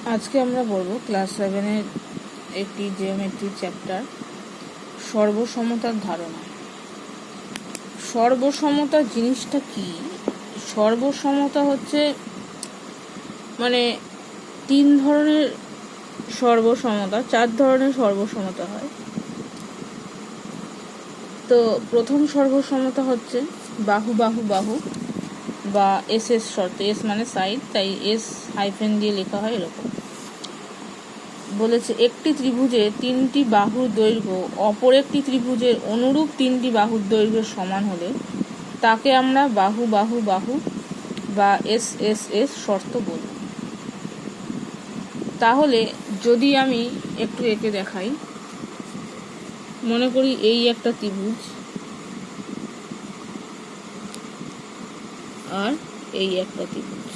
আজকে আমরা পড়ব ক্লাস 7-এর একটি জিওমেট্রি চ্যাপ্টার, সর্বসমতার ধারণা। সর্বসমতা জিনিসটা কি? সর্বসমতা হচ্ছে মানে 3 ধরনের সর্বসমতা, 4 ধরনের সর্বসমতা হয়। তো প্রথম সর্বসমতা হচ্ছে বাহু বাহু বাহু বা এস এস শর্তে, এস মানে সাইড, তাই এস হাইফেন দিয়ে লেখা হয় এরকম। বলেছে একটি ত্রিভুজে 3টি বাহুর দৈর্ঘ্য অপর একটি ত্রিভুজের অনুরূপ 3টি বাহুর দৈর্ঘ্যের সমান হলে তাকে আমরা বাহু বাহু বাহু বা এস এস এস শর্ত বলব। তাহলে যদি আমি একটু এঁকে দেখাই, মনে করি এই একটা ত্রিভুজ আর এই একটা ত্রিভুজ।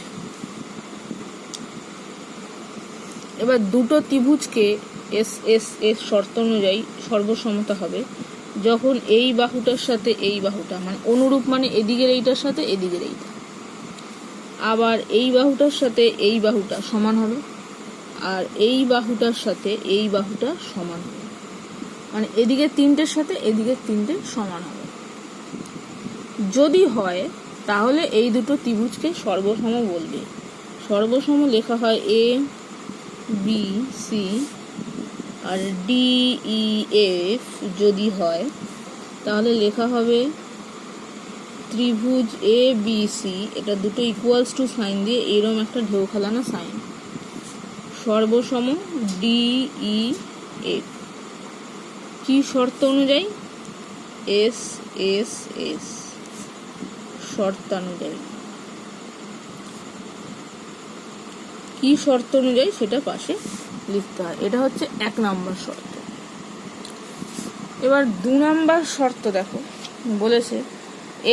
এবার দুটো ত্রিভুজকে এস এস এস শর্ত অনুযায়ী সর্বসমতা হবে যখন এই বাহুটার সাথে এই বাহুটা মানে অনুরূপ, মানে এদিকের এইটার সাথে এদিকের এইটা, আবার এই বাহুটার সাথে এই বাহুটা সমান হবে, আর এই বাহুটার সাথে এই বাহুটা সমান হবে, মানে এদিকের 3টের সাথে এদিকের 3টে সমান হবে। যদি হয় তাহলে এই দুটো ত্রিভুজকে সর্বসম বলবে। সর্বসম লেখা হয় এ বি সি আর ডি ই এফ। যদি হয় তাহলে লেখা হবে ত্রিভুজ এ বি সি, এটা দুটো ইকুয়ালস টু সাইন দিয়ে এরম একটা ঢেউ খেলানো সাইন, সর্বসম ডি ই এফ। কি শর্ত অনুযায়ী? এস এস এস শর্তানুযায়ী। কি শর্ত অনুযায়ী সেটা পাশে লিখতে হয়। এটা হচ্ছে 1 নম্বর শর্ত। এবার 2 নম্বর শর্ত দেখো, বলেছে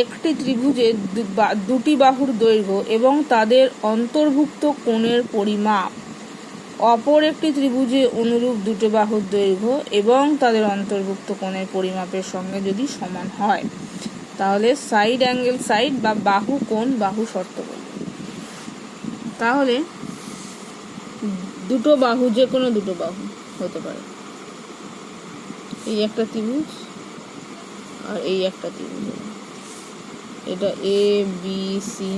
একটি ত্রিভুজের দুটি বাহুর দৈর্ঘ্য এবং তাদের অন্তর্ভুক্ত কোণের পরিমাপ অপর একটি ত্রিভুজে অনুরূপ দুটো বাহুর দৈর্ঘ্য এবং তাদের অন্তর্ভুক্ত কোণের পরিমাপের সঙ্গে যদি সমান হয় তাহলে সাইড অ্যাঙ্গেল সাইড বা বাহু কোণ বাহু শর্ত বলবে। তাহলে দুটো বাহু, যে কোনো দুটো বাহু হতে পারে, এই একটা ত্রিভুজ আর এই একটা ত্রিভুজ, এটা এ বি সি,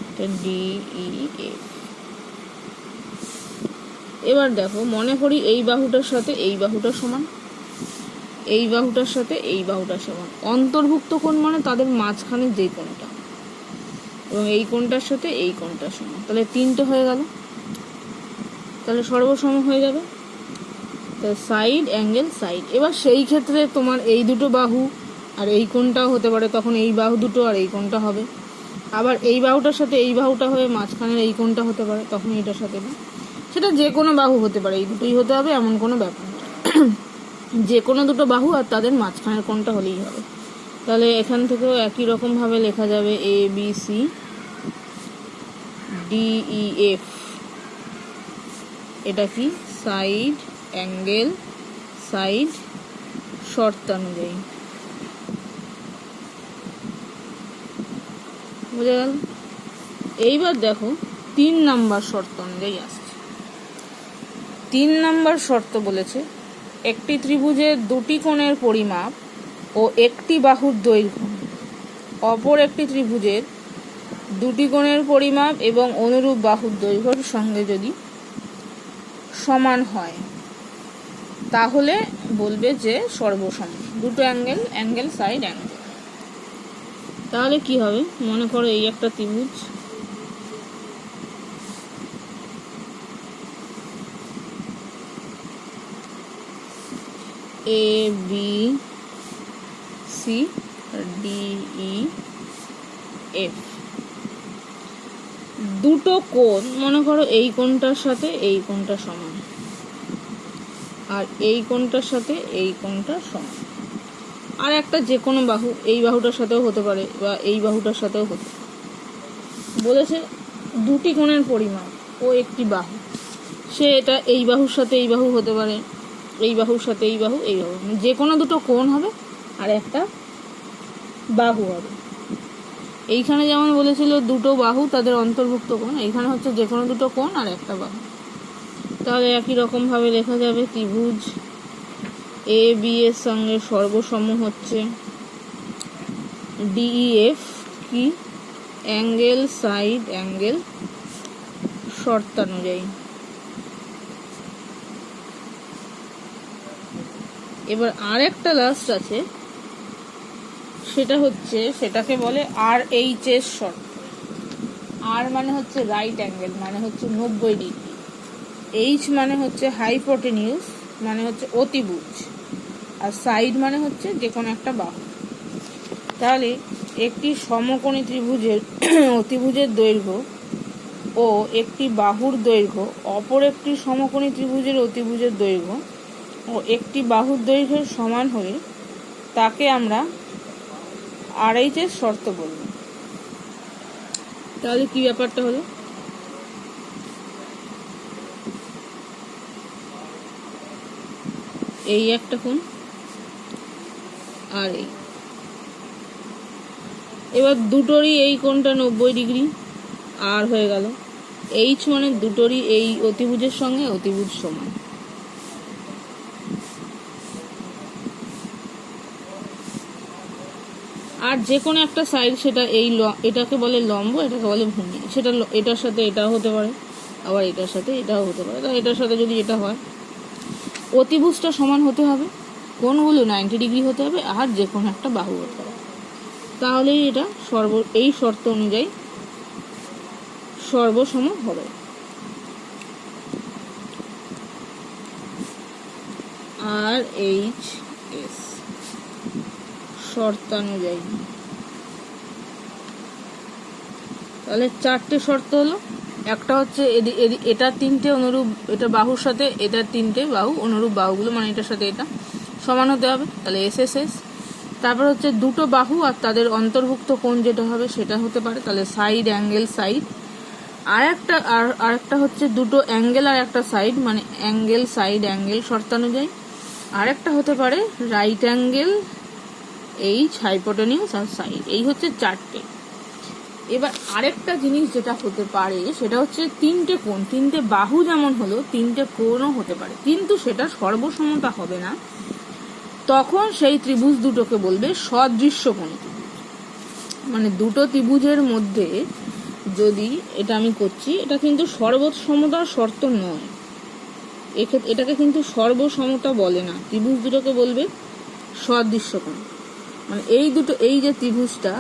এটা ডি ই এফ। এবার দেখো, মনে করি এই বাহুটার সাথে এই বাহুটা সমান, এই বাহুটার সাথে এই বাহুটা সমান। অন্তর্ভুক্ত কোণ মানে তাদের মাঝখানে যে কোণটা, এবং এই কোণটার সাথে এই কোণটা সমান, তাহলে 3টে হয়ে গেল, তাহলে সর্বসম হয়ে যাবে। Side angle side. এবার সেই ক্ষেত্রে তোমার এই দুটো বাহু আর এই কোণটাও হতে পারে, তখন এই বাহু দুটো আর এই কোণটা হবে। আবার এই বাহুটার সাথে এই বাহুটা হয়ে মাঝখানের এই কোণটা হতে পারে, তখন এইটার সাথে না। সেটা যে কোনো বাহু হতে পারে, এই দুটোই হতে হবে এমন কোনো ব্যাপার না। যে কোনো দুটো বাহু আর তাদের মাঝখানের কোণটা হলেই হবে। তাহলে এখান থেকেও একই রকমভাবে লেখা যাবে A B C D E F. এটা কি? সাইড অ্যাঙ্গেল সাইড শর্তানুযায়ী। বুঝে গেল? এইবার দেখো 3 নম্বর শর্ত অনুযায়ী আসছে। 3 নম্বর শর্ত বলেছে একটি ত্রিভুজের দুটি কোণের পরিমাপ ও একটি বাহুর দৈর্ঘ্য অপর একটি ত্রিভুজের দুটি কোণের পরিমাপ এবং অনুরূপ বাহুর দৈর্ঘ্যের সঙ্গে যদি সমান হয় তাহলে বলবে যে সর্বসম। দুটো অ্যাঙ্গেল সাইড অ্যাঙ্গেল। তাহলে কি হবে? মনে করো এই একটা ত্রিভুজ, A B C D E F. দুটো কোণ, মনে করো এই কোণটার সাথে এই কোণটা সমান আর এই কোণটার সাথে এই কোণটা সমান। আর একটা যে কোনো বাহু এই বাহুটার সাথেও হতে পারে বা এই বাহুটার সাথেও হতে পারে। বলেছে দুটি কোণের পরিমাপ ও একটি বাহু, সে এটা এই বাহুর সাথে এই বাহু হতে পারে, এই বাহুর সাথে এই বাহু, এই বাহু, যে কোনো দুটো কোণ হবে আর একটা বাহু হবে। এইখানে যেমন বলেছিল দুটো বাহু তাদের অন্তর্ভুক্ত কোণ, এইখানে হচ্ছে যে কোনো দুটো কোণ আর একটা বাহু। তাহলে একই রকমভাবে লেখা যাবে ত্রিভুজ এ বি এর সঙ্গে সর্বসম হচ্ছে ডিইএফ কি অ্যাঙ্গেল সাইড অ্যাঙ্গেল শর্তানুযায়ী। এবার আর একটা লাস্ট আছে, সেটা হচ্ছে সেটাকে বলে আর এইচ এস শর্ত। আর মানে হচ্ছে রাইট অ্যাঙ্গেল, মানে হচ্ছে 90 ডিগ্রি। এইচ মানে হচ্ছে হাইপোটেনিউস, মানে হচ্ছে অতিভুজ। আর সাইড মানে হচ্ছে যে কোনো একটা বাহু। তাহলে একটি সমকোণী ত্রিভুজের অতিভুজের দৈর্ঘ্য ও একটি বাহুর দৈর্ঘ্য অপর একটি সমকোণী ত্রিভুজের অতিভুজের দৈর্ঘ্য ও একটি বাহুর দৈর্ঘ্যের সমান হলে তাকে আমরা আরএইচএস শর্ত বলব। তাহলে কি ব্যাপারটা হলো, এই একটা কোণ আর এই, এবার দুটোরই এই কোণটা 90 ডিগ্রি আর হয়ে গেল। এইচ মানে দুটোরই এই অতিভুজের সঙ্গে অতিভুজ সমান। আর যে কোনো একটা সাইড, সেটা এই এটাকে বলে লম্ব, এটাকে বলে ভূমি। সেটা এটার সাথে এটাও হতে পারে, আবার এটার সাথে এটাও হতে পারে। তাই এটার সাথে যদি এটা হয়, অতিভুজটা সমান হতে হবে, কোণগুলো 90 ডিগ্রি হতে হবে, আর যে কোনো একটা বাহু হতে হবে। তাহলেই এটা এই শর্ত অনুযায়ী সর্বসম হবে। আর এইচ এস শর্তানুযায়ী। তাহলে চারটে শর্ত হলো। একটা হচ্ছে এটা তিনটে অনুরূপ, এটা বাহুর সাথে এটার তিনটে বাহু অনুরূপ বাহুগুলো, মানে এটার সাথে এটা সমান হতে হবে, তাহলে এস এস এস। তারপর হচ্ছে দুটো বাহু আর তাদের অন্তর্ভুক্ত কোণ যেটা হবে সেটা হতে পারে, তাহলে সাইড অ্যাঙ্গেল সাইড। আর একটা হচ্ছে দুটো অ্যাঙ্গেল আর একটা সাইড, মানে অ্যাঙ্গেল সাইড অ্যাঙ্গেল শর্তানুযায়ী। আর একটা হতে পারে রাইট অ্যাঙ্গেল, এইচ, হাইপোটেনিউস আর সাইড। এই হচ্ছে চারটে। এবার আরেকটা জিনিস যেটা হতে পারে সেটা হচ্ছে তিনটে কোণ, তিনটে বাহু যেমন হলো তিনটে কোণও হতে পারে, কিন্তু সেটা সর্বসমতা হবে না। তখন সেই ত্রিভুজ দুটোকে বলবে সদৃশ্যকোণী ত্রিভুজ। মানে দুটো ত্রিভুজের মধ্যে যদি, এটা আমি করছি, এটা কিন্তু সর্বসমতার শর্ত নয়, এটাকে কিন্তু সর্বসমতা বলে না। ত্রিভুজ দুটোকে বলবে সদৃশ্যকোণ। মানে এই দুটো, এই যে ত্রিভুজটা,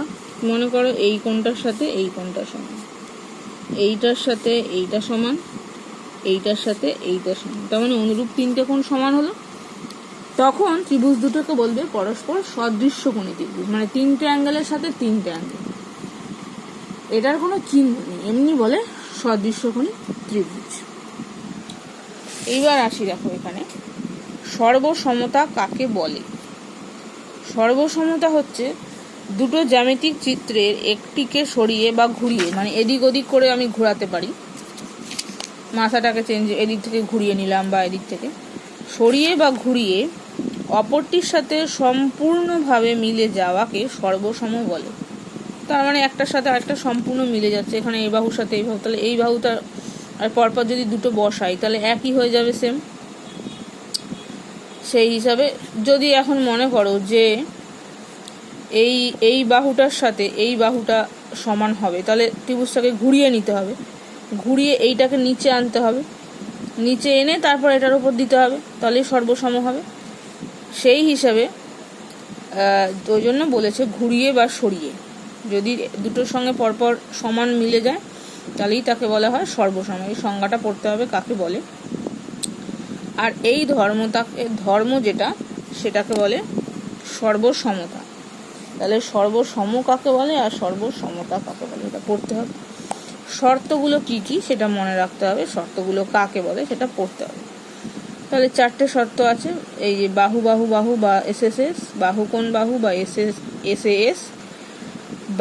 মনে করো এই কোণটার সাথে এই কোণটা সমান, এইটার সাথে এইটা সমান, এইটার সাথে এইটা সমান, তার মানে অনুরূপ তিনটে কোণ সমান হলো। তখন ত্রিভুজ দুটোকে বলবে পরস্পর সদৃশ্যকোণী ত্রিভুজ, মানে তিনটে অ্যাঙ্গেলের সাথে তিনটে অ্যাঙ্গেল। এটার কোনো চিহ্ন নেই, এমনি বলে সদৃশ্যকোণী ত্রিভুজ। এইবার আসি, দেখো এখানে সর্বসমতা কাকে বলে। সর্বসমতা হচ্ছে দুটো জ্যামিতিক চিত্রের একটিকে সরিয়ে বা ঘুরিয়ে, মানে এদিক ওদিক করে আমি ঘোরাতে পারি, মাথাটাকে এদিক থেকে ঘুরিয়ে নিলাম বা এদিক থেকে সরিয়ে বা ঘুরিয়ে অপরটির সাথে সম্পূর্ণভাবে মিলে যাওয়াকে সর্বসম বলে। তার মানে একটার সাথে আরেকটা সম্পূর্ণ মিলে যাচ্ছে, এখানে এই বাহুর সাথে এই বাহু, তাহলে এই বাহুটা আর পরপর যদি দুটো বসাই তাহলে একই হয়ে যাবে, সেম। সেই হিসাবে যদি এখন মনে করো যে এই বাহুটার সাথে এই বাহুটা সমান হবে, তাহলে ত্রিভুজটাকে ঘুরিয়ে নিতে হবে, ঘুরিয়ে এইটাকে নিচে আনতে হবে, নিচে এনে তারপর এটার উপর দিতে হবে, তাহলেই সর্বসম হবে। সেই হিসাবে ওই জন্য বলেছে ঘুরিয়ে বা সরিয়ে, যদি দুটোর সঙ্গে পরপর সমান মিলে যায় তাহলেই তাকে বলা হয় সর্বসম। এই সংজ্ঞাটা পড়তে হবে কাকে বলে। আর এই ধর্ম যেটা, সেটাকে বলে সর্বসমতা। তাহলে সর্বসম কাকে বলে আর সর্বসমতা কাকে বলে এটা পড়তে হবে। শর্তগুলো কি কি সেটা মনে রাখতে হবে, শর্তগুলো কাকে বলে সেটা পড়তে হবে। তাহলে চারটে শর্ত আছে, এই যে বাহু বাহু বাহু বা এস এস এস, বাহু কোণ বাহু বা এস এ এস,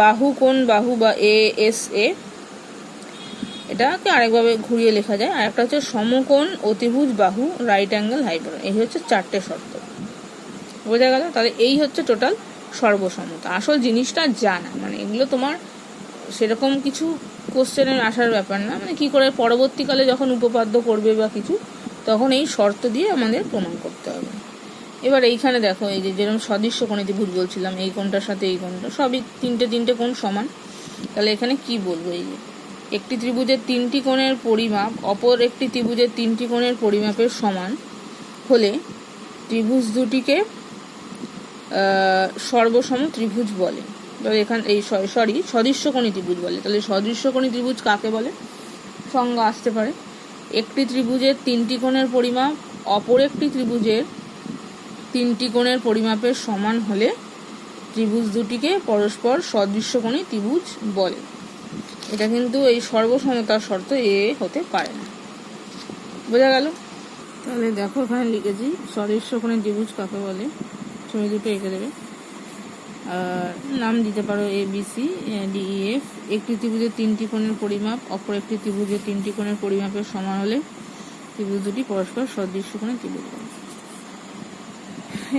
বাহু কোণ বাহু বা এ এস এ, এটাকে আরেকভাবে ঘুরিয়ে লেখা যায়। আর একটা হচ্ছে সমকোণ অতিভুজ বাহু, রাইট অ্যাঙ্গেল হাইপোটেনিউস। এই হচ্ছে চারটে শর্ত, বোঝা গেল? তাহলে এই হচ্ছে টোটাল সর্বসমতা। আসল জিনিসটা জানা, মানে এগুলো তোমার সেরকম কিছু কোশ্চেনের আসার ব্যাপার না, মানে কী করে পরবর্তীকালে যখন উপপাদ্য করবে বা কিছু, তখন এই শর্ত দিয়ে আমাদের প্রমাণ করতে হবে। এবার এইখানে দেখো, এই যে যেরকম সদৃশ্য কোণে ত্রিভুজ বলছিলাম, এই কোণটার সাথে এই কোণটা সবই তিনটে কোণ সমান। তাহলে এখানে কি বলবো, এই যে একটি ত্রিভুজের 3টি কোণের পরিমাপ অপর একটি ত্রিভুজের 3টি কোণের পরিমাপের সমান হলে ত্রিভুজ দুটিকে সর্বসম ত্রিভুজ বলে। তাহলে এখানে এই সদৃশ্যকোণী ত্রিভুজ বলে। তাহলে সদৃশ্যকোণী ত্রিভুজ কাকে বলে? সংজ্ঞা আসতে পারে, একটি ত্রিভুজের 3টি কোণের পরিমাপ অপর একটি ত্রিভুজের 3টি কোণের পরিমাপের সমান হলে ত্রিভুজ দুটিকে পরস্পর সদৃশ্যকোণী ত্রিভুজ বলে। এটা কিন্তু এই সর্বসমতার শর্ত এ হতে পারে না। বোঝা গেল? তাহলে দেখো এখানে লিখেছি সদৃশ্যকোণী ত্রিভুজ কাকে বলে, ছবি দুটো এঁকে দেবে, আর নাম দিতে পারো ABC DEF। একটি ত্রিভুজের 3টি কোণের পরিমাপ অপর একটি ত্রিভুজের 3টি কোণের পরিমাপের সমান হলে ত্রিভুজ দুটি পরস্পর সদৃশ্যকোণী ত্রিভুজ বলে।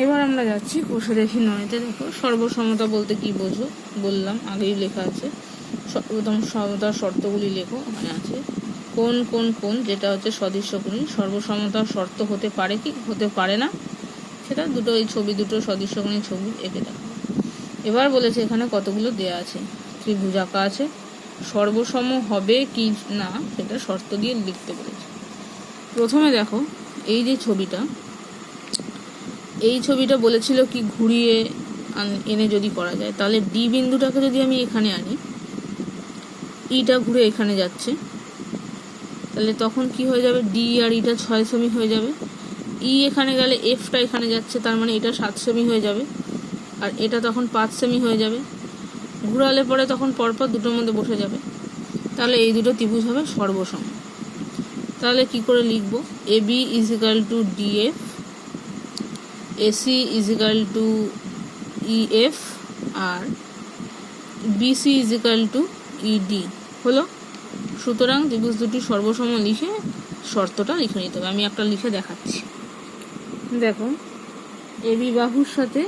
এবার আমরা যাচ্ছি কোষে দেখি 9তে। দেখো সর্বসমতা বলতে কি বোঝো বললাম, আগেই লেখা আছে। সর্বতম সমতার শর্তগুলি লেখো, ওখানে আছে কোন কোন কোন যেটা হচ্ছে সদৃশ্যকোণী। সর্বসমতার শর্ত হতে পারে কি হতে পারে না সেটা দুটো, এই ছবি দুটো সদৃশ্যকোণী ছবি এঁকে দেখো। এবার বলেছে এখানে কতগুলো দেয়া আছে, ত্রিভুজ আঁকা আছে, সর্বসম হবে কি না সেটা শর্ত দিয়ে লিখতে বলেছে। প্রথমে দেখো এই যে ছবিটা, এই ছবিটা বলেছিল কি ঘুরিয়ে এনে যদি করা যায়, তাহলে ডি বিন্দুটাকে যদি আমি এখানে আনি, ইটা ঘুরে এখানে যাচ্ছে, তাহলে তখন কি হয়ে যাবে, ডি আর ইটা 6 সেমি হয়ে যাবে। ই এখানে গেলে এফটা এখানে যাচ্ছে, তার মানে এটা 7 সেমি হয়ে যাবে, আর এটা তখন 5 সেমি হয়ে যাবে। ঘুরালে পরে তখন পরপর দুটোর মধ্যে বসে যাবে, তাহলে এই দুটো ত্রিভুজ হবে সর্বসম। তাহলে কি করে লিখব, AB = DF, AC = EF, আর BC = ED হলো। সুতরাং ত্রিভুজ দুটি সর্বসম লিখে শর্তটা লিখে নিতে হবে। আমি একটা লিখে দেখাচ্ছি। দেখো AB বাহুর সাথে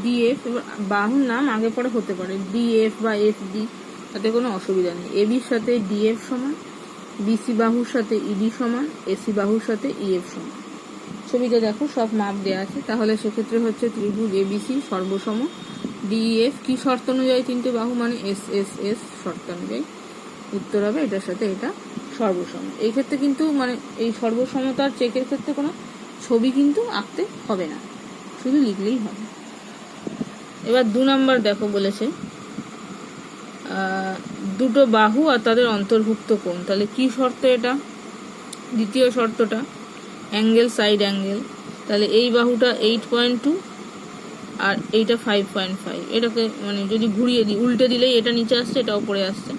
DF, এবার বাহুর নাম আগে পরে হতে পারে, DF বা FD, তাতে কোনো অসুবিধা নেই। ABর সাথে DF সমান, BC বাহুর সাথে ED সমান, AC বাহুর সাথে EF সমান। ছবিতে দেখো সব মাপ দেওয়া আছে। তাহলে সেক্ষেত্রে হচ্ছে ত্রিভুজ ABC সর্বসম, DEF কি শর্ত অনুযায়ী 3টে বাহু মানে SSS শর্ত অনুযায়ী উত্তর হবে এটার সাথে এটা সর্বসম। এই ক্ষেত্রে কিন্তু মানে এই সর্বসমতার চেকের ক্ষেত্রে কোনো ছবি কিন্তু আঁকতে হবে না, শুধু লিখলেই হবে। এবার 2 নম্বর দেখো বলেছে দুটো বাহু আর তাদের অন্তর্ভুক্ত কোণ। তাহলে কি শর্ত এটা, দ্বিতীয় শর্তটা অ্যাঙ্গেল সাইড অ্যাঙ্গেল। তাহলে এই বাহুটা 8.2 আর এইটা 5.5, এটাকে মানে যদি ঘুরিয়ে দিই, উল্টে দিলেই এটা নিচে আসছে, এটা উপরে আসছে,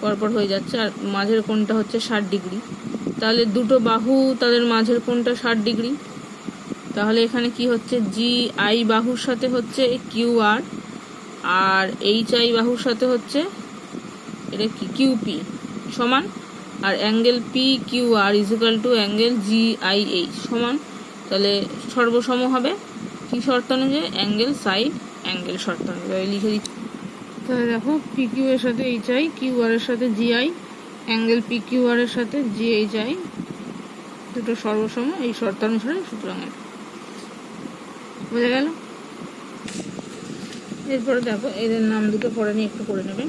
পরপর হয়ে যাচ্ছে। আর মাঝের কোণটা হচ্ছে 60 ডিগ্রি। তাহলে দুটো বাহু তাদের মাঝের কোণটা 60 ডিগ্রি। তাহলে এখানে কি হচ্ছে, GI বাহুর সাথে হচ্ছে QR, আর HI বাহুর সাথে হচ্ছে এটা কি QP সমান, আর অ্যাঙ্গেল PQR = অ্যাঙ্গেল GIH সমান। তাহলে সর্বসম হবে কি শর্ত অনুযায়ী, অ্যাঙ্গেল সাইড অ্যাঙ্গেল শর্ত অনুযায়ী লিখে দিচ্ছি। তাহলে দেখো PQ এর সাথে HI, QR এর সাথে GI, অ্যাঙ্গেল PQR এর সাথে GHI দুটো সর্বসম এই শর্তানুসারে, সুতরাং বোঝা গেল। এরপরে দেখো এদের নাম দুটো পরে নিয়ে একটু করে নেবে।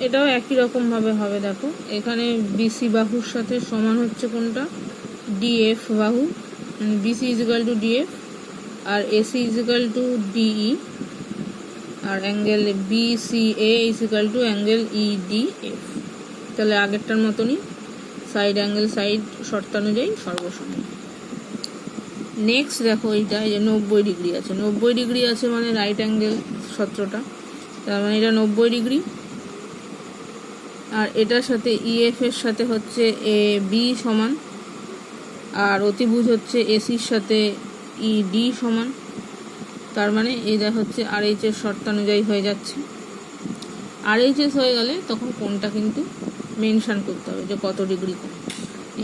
এটাও একই রকম ভাবে হবে। দেখো এখানে BC বাহুর সাথে সমান হচ্ছে কোনটা, DF বাহু, BC = DF, আর AC = DE, আর অ্যাঙ্গেল BCA = অ্যাঙ্গেল EDF। তাহলে আগেরটার মতনই সাইড অ্যাঙ্গেল সাইড শর্তানুযায়ী সর্বসম। নেক্সট দেখো এইটা, এই যে 90 ডিগ্রি আছে, 90 ডিগ্রি আছে মানে রাইট অ্যাঙ্গেল সূত্রটা, তার মানে এটা 90 ডিগ্রি। আর এটার সাথে EF এর সাথে হচ্ছে AB সমান, আর অতিভুজ হচ্ছে ACর সাথে ED সমান। তার মানে এটা হচ্ছে RH এর শর্তানুযায়ী হয়ে যাচ্ছে। RHS হয়ে গেলে তখন কোণটা কিন্তু মেনশন করতে হবে যে কত ডিগ্রি কোণ।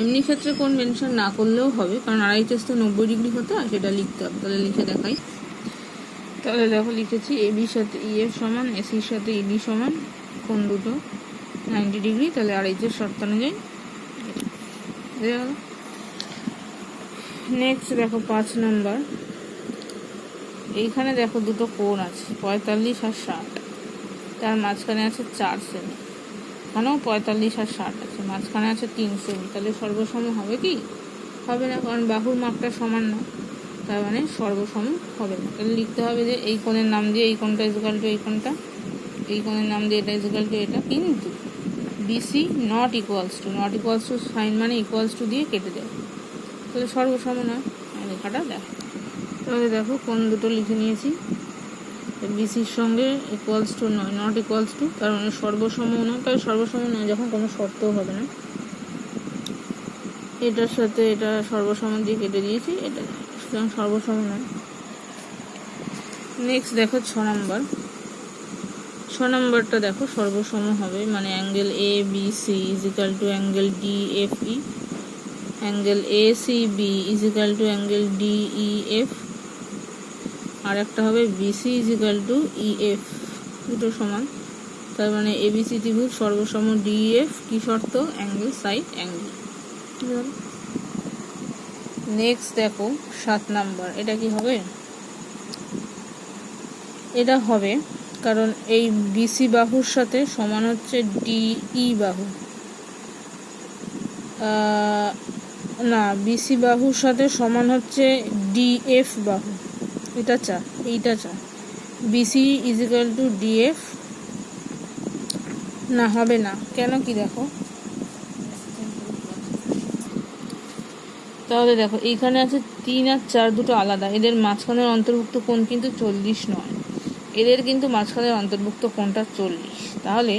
এমনি ক্ষেত্রে কোণ মেনশন না করলেও হবে, কারণ RHS তো 90 ডিগ্রি হতে হয়, সেটা লিখতে হবে। তাহলে লিখে দেখাই, তাহলে দেখো লিখেছি এবির সাথে ইএফ সমান, এসির সাথে ইডি সমান, কোণ দুটো 90 ডিগ্রি, তাহলে আর এইচের শর্ত অনুযায়ী। নেক্সট দেখো 5 নাম্বার, এইখানে দেখো দুটো কোণ আছে 45 আর 60, তার মাঝখানে আছে 4 সেমি, এখানেও 45 আর 60 আছে, মাঝখানে আছে 3 সেমি, তাহলে সর্বসম হবে কি? হবে না, কারণ বাহুর মাপটা সমান না, তার মানে সর্বসম হবে না। তাহলে লিখতে হবে যে এই কোণের নাম দিয়ে এই কোণটা ইকুয়াল টু এই কোণটা, এই কোণের নাম দিয়ে এটা ইকুয়াল টু এটা, কিন্তু BC not equals to sign মানে ইকুয়ালস টু দিয়ে কেটে দেয়, তাহলে সর্বসম নয়, লেখাটা দেখো। তাহলে দেখো কোণ দুটো লিখে নিয়েছি, বিসির সঙ্গে ইকুয়ালস টু নয়, নট ইকুয়ালস টু, তার মানে সর্বসম নয়, তাহলে সর্বসম নয় যখন কোনো শর্তও হবে না। এটার সাথে এটা সর্বসম দিয়ে কেটে দিয়েছি, এটা সুতরাং সর্বসম নয়। নেক্সট দেখো 6 নাম্বার, 6 নাম্বারটা দেখো সর্বসম হবে, মানে angle A B C is equal to angle D F E, angle A C B is equal to angle D E F, আর একটা হবে BC is equal to E F, দুটো সমান, তার মানে এবিসি ত্রিভুজ সর্বসম ডি এফ, কি শর্ত? Angle side angle. নেক্সট দেখো 7 নাম্বার, এটা কি হবে? এটা হবে, কারণ এই বিসি বাহুর সাথে সমান হচ্ছে ডিই বাহু, না বিসি বাহুর সাথে সমান হচ্ছে ডিএফ বাহু, এটা চা, এইটা চা, BC is equal to DF, না হবে না, কেন কি দেখো, তাহলে দেখো এইখানে আছে 3 আর 4 দুটো আলাদা, এদের মাঝখানের অন্তর্ভুক্ত কোণ কিন্তু 40 নয়, এদের কিন্তু মাঝখানের অন্তর্ভুক্ত কোণটা 40, তাহলে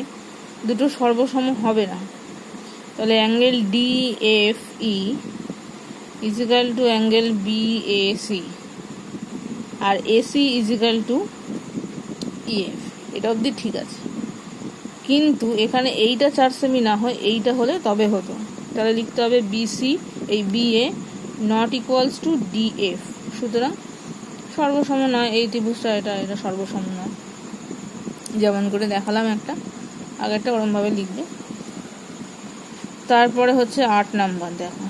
দুটো সর্বসম হবে না। তাহলে angle D F E is equal to angle B A C, আর AC is equal to EF, এটা অবধি ঠিক আছে, কিন্তু এখানে এইটা 4 সেমি না হয় এইটা হলে তবে হতো, তাহলে লিখতে হবে বিসি এই B A not equals to DF, সুতরাং সর্বসম নয় এই ত্রিভুজটা, এটা সর্বসম নয়, যেমন করে দেখালাম একটা আগেরটা ওরমভাবে লিখবে। তারপরে হচ্ছে 8 নাম্বার, দেখো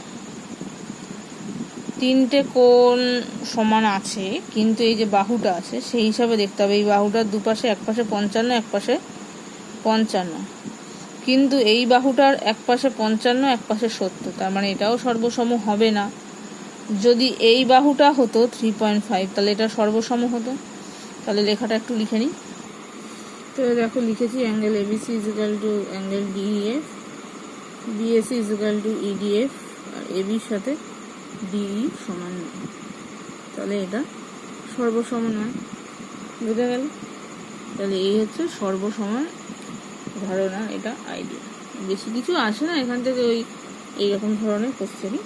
3টে কোণ সমান আছে, কিন্তু এই যে বাহুটা আছে সেই হিসাবে দেখতে হবে, এই বাহুটার দুপাশে একপাশে 55 একপাশে 55, কিন্তু এই বাহুটার একপাশে 55 একপাশে 70, তার মানে এটাও সর্বসম হবে না। যদি এই বাহুটা হতো 3.5 তাহলে এটা সর্বসম হতো, তাহলে লেখাটা একটু লিখে নিই। তো দেখো লিখেছি angle ABC is equal to angle DF, BAC is equal to EDF, আর এবির সাথে ডিই সমান নয়, তাহলে এটা সর্বসম নয়, বুঝে গেল? তাহলে এই হচ্ছে সর্বসমের ধারণা, এটা আইডিয়া, বেশি কিছু আসে না এখান থেকে, ওই এইরকম ধরনের কোশ্চেনই